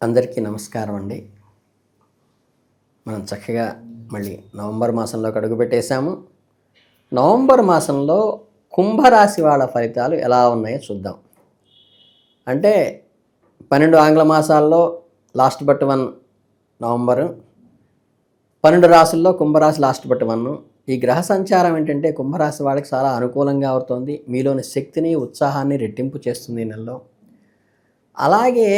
అందరికీ నమస్కారం అండి. మనం చక్కగా మళ్ళీ నవంబర్ మాసంలోకి అడుగుపెట్టేశాము. నవంబర్ మాసంలో కుంభరాశి వాళ్ళ ఫలితాలు ఎలా ఉన్నాయో చూద్దాం. అంటే 12 ఆంగ్ల మాసాల్లో లాస్ట్ బట్ 1 నవంబరు, 12 రాశుల్లో కుంభరాశి లాస్ట్ బట్ 1. ఈ గ్రహ సంచారం ఏంటంటే కుంభరాశి వాళ్ళకి చాలా అనుకూలంగా అవుతుంది. మీలోని శక్తిని, ఉత్సాహాన్ని రెట్టింపు చేస్తుంది ఈ నెలలో. అలాగే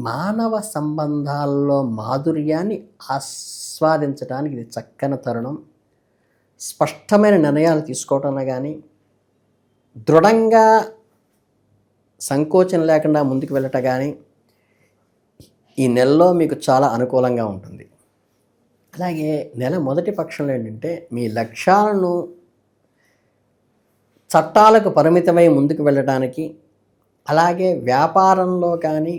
మానవ సంబంధాల్లో మాధుర్యాన్ని ఆస్వాదించడానికి ఇది చక్కని తరుణం. స్పష్టమైన నిర్ణయాలు తీసుకోవటంలో కానీ, దృఢంగా సంకోచం లేకుండా ముందుకు వెళ్ళటం కానీ ఈ నెలలో మీకు చాలా అనుకూలంగా ఉంటుంది. అలాగే నెల మొదటి పక్షంలో ఏంటంటే మీ లక్ష్యాలను చట్టాలకు పరిమితమై ముందుకు వెళ్ళడానికి, అలాగే వ్యాపారంలో కానీ,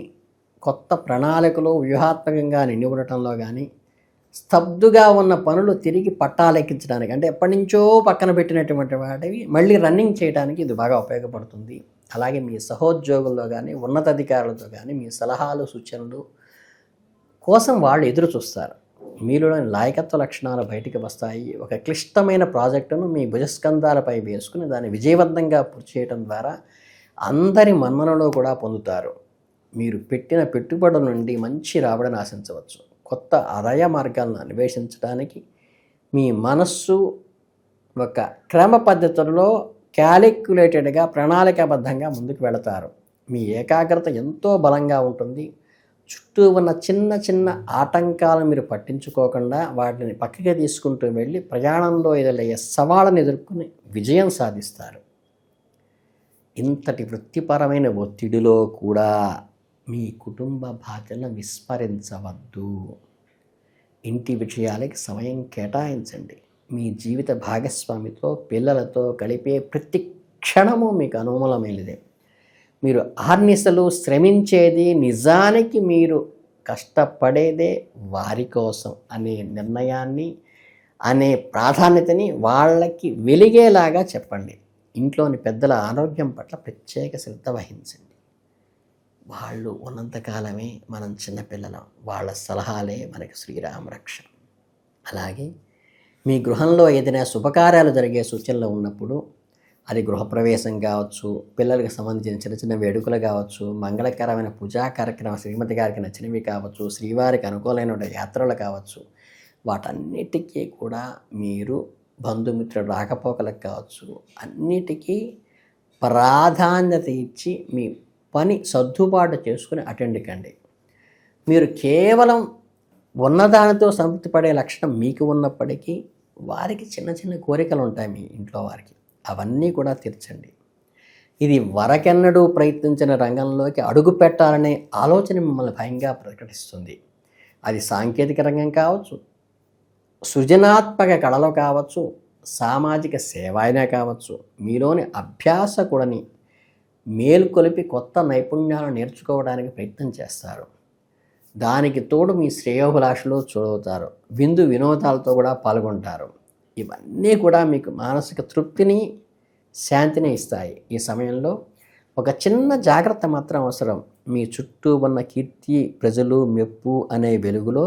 కొత్త ప్రణాళికలు వ్యూహాత్మకంగా నిండివ్వడంలో కానీ, స్తబ్దుగా ఉన్న పనులు తిరిగి పట్టాలెక్కించడానికి, అంటే ఎప్పటి నుంచో పక్కన పెట్టినటువంటి వాటివి మళ్ళీ రన్నింగ్ చేయడానికి ఇది బాగా ఉపయోగపడుతుంది. అలాగే మీ సహోద్యోగుల్లో కానీ, ఉన్నతాధికారులతో కానీ మీ సలహాలు, సూచనలు కోసం వాళ్ళు ఎదురు చూస్తారు. మీలోని నాయకత్వ లక్షణాలు బయటికి వస్తాయి. ఒక క్లిష్టమైన ప్రాజెక్టును మీ భుజస్కంధాలపై వేసుకుని దాన్ని విజయవంతంగా పూర్తి చేయడం ద్వారా అందరి మన్ననలో కూడా పొందుతారు. మీరు పెట్టిన పెట్టుబడుల నుండి మంచి రాబడిని ఆశించవచ్చు. కొత్త ఆదాయ మార్గాలను అన్వేషించడానికి మీ మనస్సు ఒక క్రమ పద్ధతుల్లో క్యాలిక్యులేటెడ్గా, ప్రణాళికాబద్ధంగా ముందుకు వెళతారు. మీ ఏకాగ్రత ఎంతో బలంగా ఉంటుంది. చుట్టూ ఉన్న చిన్న చిన్న ఆటంకాలను మీరు పట్టించుకోకుండా వాటిని పక్కకి తీసుకుంటూ వెళ్ళి ప్రయాణంలో ఎదురయ్యే సవాళ్ళను ఎదుర్కొని విజయం సాధిస్తారు. ఇంతటి వృత్తిపరమైన ఒత్తిడిలో కూడా మీ కుటుంబ బాధ్యతలను విస్మరించవద్దు. ఇంటి విషయాలకి సమయం కేటాయించండి. మీ జీవిత భాగస్వామితో, పిల్లలతో గడిపే ప్రతి క్షణము మీకు అనుకూలమైనదే. మీరు ఆర్నిసలు శ్రమించేది నిజానికి మీరు కష్టపడేదే వారి కోసం అనే నిర్ణయాన్ని, అనే ప్రాధాన్యతని వాళ్ళకి వెలిగేలాగా చెప్పండి. ఇంట్లోని పెద్దల ఆరోగ్యం పట్ల ప్రత్యేక శ్రద్ధ వహించండి. వాళ్ళు ఉన్నంతకాలమే మనం చిన్నపిల్లలం. వాళ్ళ సలహాలే మనకి శ్రీరామ రక్ష. అలాగే మీ గృహంలో ఏదైనా శుభకార్యాలు జరిగే సూచనలు ఉన్నప్పుడు, అది గృహప్రవేశం కావచ్చు, పిల్లలకు సంబంధించిన చిన్న చిన్న వేడుకలు కావచ్చు, మంగళకరమైన పూజా కార్యక్రమం శ్రీమతి గారికి నచ్చినవి కావచ్చు, శ్రీవారికి అనుకూలమైన యాత్రలు కావచ్చు, వాటన్నిటికీ కూడా మీరు బంధుమిత్రులు రాకపోకలకు కావచ్చు, అన్నిటికీ ప్రాధాన్యత ఇచ్చి మీ పని సర్దుబాటు చేసుకుని అటెండ్ కండి. మీరు కేవలం ఉన్నదానితో సంతృప్తి పడే లక్షణం మీకు ఉన్నప్పటికీ వారికి చిన్న చిన్న కోరికలు ఉంటాయి మీ ఇంట్లో వారికి, అవన్నీ కూడా తీర్చండి. ఇది వరకెన్నడూ ప్రయత్నించిన రంగంలోకి అడుగు పెట్టాలనే ఆలోచన మిమ్మల్ని భయంగా ప్రకటిస్తుంది. అది సాంకేతిక రంగం కావచ్చు, సృజనాత్మక కళలో కావచ్చు, సామాజిక సేవ అయినా కావచ్చు. మీలోని అభ్యాసకుడిని మేల్కొలిపి కొత్త నైపుణ్యాలను నేర్చుకోవడానికి ప్రయత్నం చేస్తారు. దానికి తోడు మీ శ్రేయోభిలాషలో చూడవుతారు. విందు వినోదాలతో కూడా పాల్గొంటారు. ఇవన్నీ కూడా మీకు మానసిక తృప్తిని, శాంతిని ఇస్తాయి. ఈ సమయంలో ఒక చిన్న జాగ్రత్త మాత్రం అవసరం. మీ చుట్టూ ఉన్న కీర్తి, ప్రజలు మెప్పు అనే వెలుగులో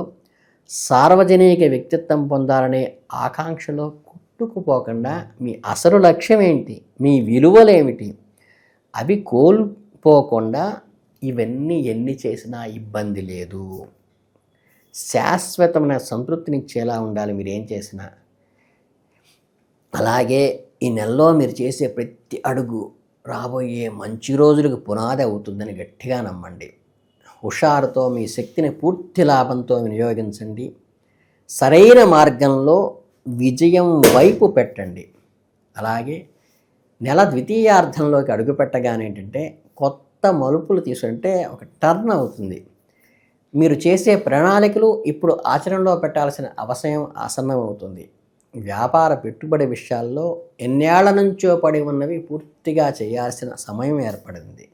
సార్వజనిక వ్యక్తిత్వం పొందాలనే ఆకాంక్షలో కొట్టుకుపోకుండా మీ అసలు లక్ష్యం ఏంటి, మీ విలువలేమిటి, అవి కోల్పోకుండా ఇవన్నీ ఎన్ని చేసినా ఇబ్బంది లేదు. శాశ్వతమైన సంతృప్తినిచ్చేలా ఉండాలి మీరేం చేసినా. అలాగే ఈ నెలలో మీరు చేసే ప్రతి అడుగు రాబోయే మంచి రోజులకు పునాది అవుతుందని గట్టిగా నమ్మండి. హుషారుతో మీ శక్తిని పూర్తి లాభంతో వినియోగించండి. సరైన మార్గంలో విజయం వైపు పెట్టండి. అలాగే నెల ద్వితీయార్థంలోకి అడుగుపెట్టగానే ఏంటంటే కొత్త మలుపులు తీసుకుంటే ఒక టర్న్ అవుతుంది. మీరు చేసే ప్రణాళికలు ఇప్పుడు ఆచరణలో పెట్టాల్సిన అవసరం ఆసన్నం అవుతుంది. వ్యాపార పెట్టుబడి విషయాల్లో ఎన్నేళ్ల నుంచో పడి ఉన్నవి పూర్తిగా చేయాల్సిన సమయం ఏర్పడింది.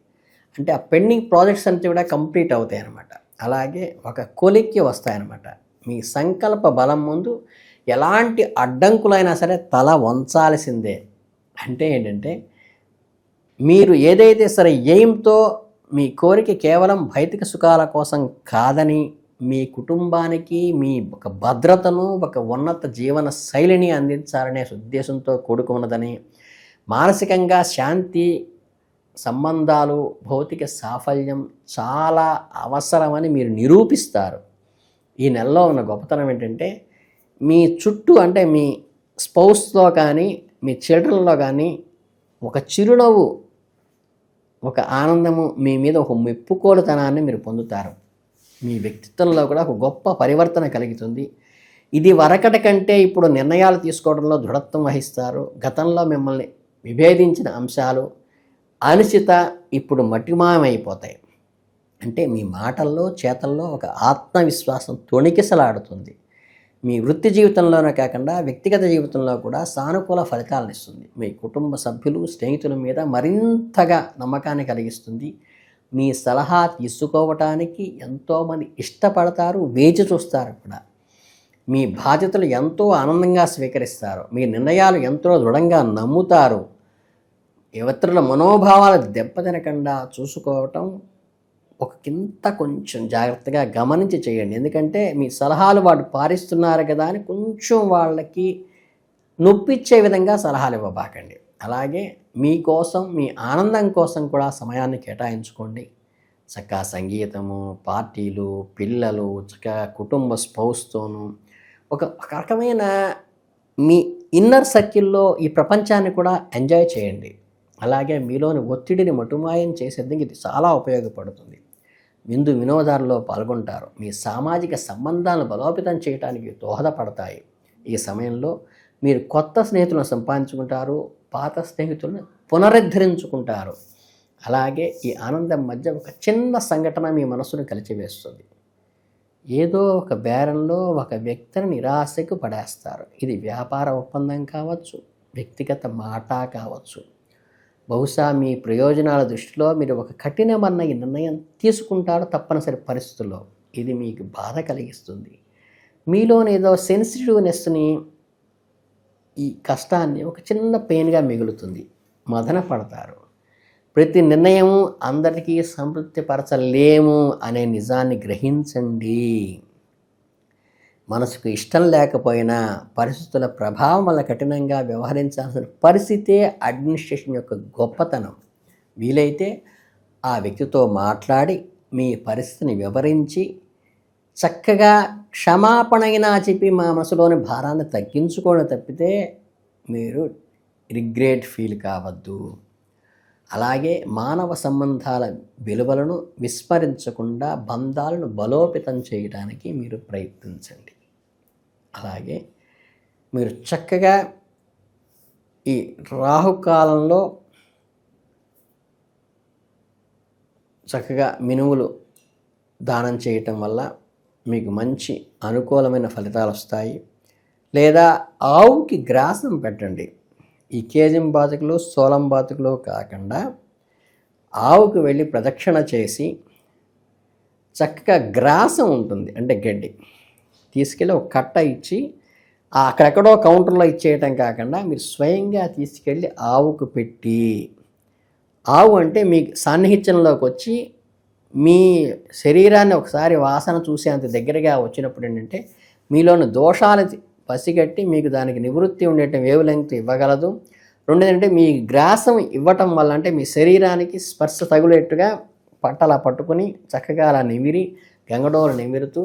అంటే ఆ పెండింగ్ ప్రాజెక్ట్స్ అంతా కూడా కంప్లీట్ అవుతాయి అన్నమాట. అలాగే ఒక కొలిక్కి వస్తాయన్నమాట. మీ సంకల్ప బలం ముందు ఎలాంటి అడ్డంకులైనా సరే తల వంచాల్సిందే. అంటే ఏంటంటే మీరు ఏదైతే సరే ఎయిమ్తో మీ కోరిక కేవలం భౌతిక సుఖాల కోసం కాదని, మీ కుటుంబానికి మీ ఒక భద్రతను, ఒక ఉన్నత జీవన శైలిని అందించాలనే ఉద్దేశంతో కూడుకున్నదని, మానసికంగా శాంతి, సంబంధాలు, భౌతిక సాఫల్యం చాలా అవసరమని మీరు నిరూపిస్తారు. ఈ నెలలో ఉన్న గొప్పతనం ఏంటంటే, మీ చుట్టూ అంటే మీ స్పౌస్లో కానీ, మీ చిల్డ్రన్లో కానీ ఒక చిరునవ్వు, ఒక ఆనందము, మీ మీద ఒక మెప్పుకోలుతనాన్ని మీరు పొందుతారు. మీ వ్యక్తిత్వంలో కూడా ఒక గొప్ప పరివర్తన కలుగుతుంది. ఇది వరకటి కంటే ఇప్పుడు నిర్ణయాలు తీసుకోవడంలో దృఢత్వం వహిస్తారు. గతంలో మిమ్మల్ని విభేదించిన అంశాలు, అనిశ్చిత ఇప్పుడు మట్టిమాయమైపోతాయి. అంటే మీ మాటల్లో, చేతల్లో ఒక ఆత్మవిశ్వాసం తొణికిసలాడుతుంది. మీ వృత్తి జీవితంలోనే కాకుండా వ్యక్తిగత జీవితంలో కూడా సానుకూల ఫలితాలను ఇస్తుంది. మీ కుటుంబ సభ్యులు, స్నేహితుల మీద మరింతగా నమ్మకాన్ని కలిగిస్తుంది. మీ సలహా తీసుకోవటానికి ఎంతోమంది ఇష్టపడతారు, వేచి చూస్తారు కూడా. మీ బాధ్యతలు ఎంతో ఆనందంగా స్వీకరిస్తారు. మీ నిర్ణయాలు ఎంతో దృఢంగా నమ్ముతారు. ఇతరుల మనోభావాలు దెబ్బతినకుండా చూసుకోవటం కొంచెం జాగ్రత్తగా గమనించి చేయండి. ఎందుకంటే మీ సలహాలు వాళ్ళు పాటిస్తున్నారు కదా అని కొంచెం వాళ్ళకి నొప్పిచ్చే విధంగా సలహాలు ఇవ్వబాకండి. అలాగే మీకోసం, మీ ఆనందం కోసం కూడా సమయాన్ని కేటాయించుకోండి. చక్కగా సంగీతము, పార్టీలు, పిల్లలు, చక్కగా కుటుంబ స్పౌస్తోనూ ఒక రకమైన మీ ఇన్నర్ సర్కిల్లో ఈ ప్రపంచాన్ని కూడా ఎంజాయ్ చేయండి. అలాగే మీలోని ఒత్తిడిని మటుమాయం చేసేందుకు ఇది చాలా ఉపయోగపడుతుంది. విందు వినోదాల్లో పాల్గొంటారు. మీ సామాజిక సంబంధాలను బలోపేతం చేయడానికి దోహదపడతాయి. ఈ సమయంలో మీరు కొత్త స్నేహితులను సంపాదించుకుంటారు, పాత స్నేహితులను పునరుద్ధరించుకుంటారు. అలాగే ఈ ఆనందం మధ్య ఒక చిన్న సంఘటన మీ మనసును కలిచివేస్తుంది. ఏదో ఒక బేరంలో ఒక వ్యక్తిని నిరాశకు పడేస్తారు. ఇది వ్యాపార ఒప్పందం కావచ్చు, వ్యక్తిగత మాట కావచ్చు. బహుశా మీ ప్రయోజనాల దృష్టిలో మీరు ఒక కఠినమైన నిర్ణయం తీసుకుంటారు తప్పనిసరి పరిస్థితుల్లో. ఇది మీకు బాధ కలిగిస్తుంది. మీలోని ఏదో సెన్సిటివ్నెస్ని, ఈ కష్టాన్ని ఒక చిన్న పెయిన్గా మిగులుతుంది. మదన పడతారు. ప్రతి నిర్ణయం అందరికీ సంతృప్తిపరచలేము అనే నిజాన్ని గ్రహించండి. మనసుకు ఇష్టం లేకపోయినా పరిస్థితుల ప్రభావం వల్ల కఠినంగా వ్యవహరించాల్సిన పరిస్థితే అడ్మినిస్ట్రేషన్ యొక్క గొప్పతనం. వీలైతే ఆ వ్యక్తితో మాట్లాడి మీ పరిస్థితిని వివరించి చక్కగా క్షమాపణ అయినా చెప్పి మా మనసులోని భారాన్ని తగ్గించుకోవడం తప్పితే మీరు రిగ్రెట్ ఫీల్ కావద్దు. అలాగే మానవ సంబంధాల విలువలను విస్మరించకుండా బంధాలను బలోపేతం చేయడానికి మీరు ప్రయత్నించండి. అలాగే మీరు చక్కగా ఈ రాహుకాలంలో చక్కగా మినుములు దానం చేయటం వల్ల మీకు మంచి అనుకూలమైన ఫలితాలు వస్తాయి. లేదా ఆవుకి గ్రాసం పెట్టండి. ఈ కేజం బాతుకులు, సోలం బాతుకులు కాకుండా ఆవుకు వెళ్ళి ప్రదక్షిణ చేసి చక్కగా గ్రాసం ఉంటుంది, అంటే గడ్డి తీసుకెళ్ళి ఒక కట్ట ఇచ్చి అక్కడెక్కడో కౌంటర్లో ఇచ్చేయటం కాకుండా మీరు స్వయంగా తీసుకెళ్ళి ఆవుకు పెట్టి, ఆవు అంటే మీ సాన్నిహిత్యంలోకి వచ్చి మీ శరీరాన్ని ఒకసారి వాసన చూసేంత దగ్గరగా వచ్చినప్పుడు ఏంటంటే మీలోని దోషాలు పసిగట్టి మీకు దానికి నివృత్తి ఉండేట వేవ్ లెంగ్త్ ఇవ్వగలదు. రెండోదంటే మీ గ్రాసం ఇవ్వటం వల్ల అంటే మీ శరీరానికి స్పర్శ తగులేట్టుగా పట్టలా పట్టుకుని చక్కగా అలా నిమిరి గంగడోలు నిమిరుతూ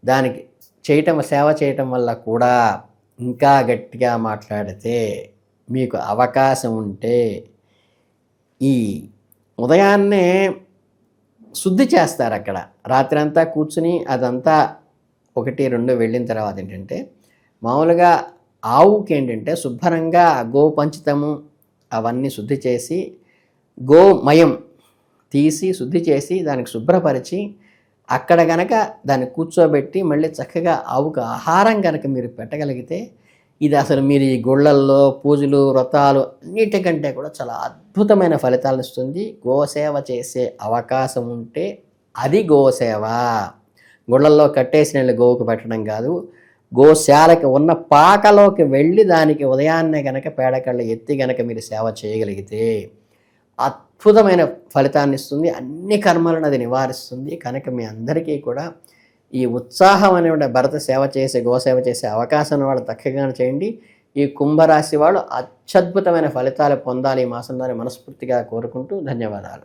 దానికి సేవ చేయటం వల్ల కూడా ఇంకా గట్టిగా మాట్లాడితే మీకు అవకాశం ఉంటే ఈ ఉదయాన్నే శుద్ధి చేస్తారు. అక్కడ రాత్రి అంతా కూర్చుని అదంతా 1-2 వెళ్ళిన తర్వాత ఏంటంటే మామూలుగా ఆవుకి ఏంటంటే శుభ్రంగా గోపంచితము అవన్నీ శుద్ధి చేసి గోమయం తీసి శుద్ధి చేసి దానికి శుభ్రపరిచి అక్కడ గనక దాన్ని కూర్చోబెట్టి మళ్ళీ చక్కగా ఆవుకు ఆహారం కనుక మీరు పెట్టగలిగితే ఇది అసలు మీరు ఈ గుళ్ళల్లో పూజలు, వ్రతాలు అన్నిటికంటే కూడా చాలా అద్భుతమైన ఫలితాలను ఇస్తుంది. గోసేవ చేసే అవకాశం ఉంటే అది గోసేవ. గుళ్ళల్లో కట్టేసిన గోవుకు పెట్టడం కాదు, గోశాలకి ఉన్న పాకలోకి వెళ్ళి దానికి ఉదయాన్నే కనుక పేడకళ్ళు ఎత్తి కనుక మీరు సేవ చేయగలిగితే అద్భుతమైన ఫలితాన్ని ఇస్తుంది. అన్ని కర్మలను అది నివారిస్తుంది. కనుక మీ అందరికీ కూడా ఈ ఉత్సాహం అనేటువంటి భరత సేవ చేసే గోసేవ చేసే అవకాశం వాళ్ళు చక్కగా చేయండి. ఈ కుంభరాశి వాళ్ళు అత్యద్భుతమైన ఫలితాలు పొందాలి ఈ మాసంలోనే మనస్ఫూర్తిగా కోరుకుంటూ ధన్యవాదాలు.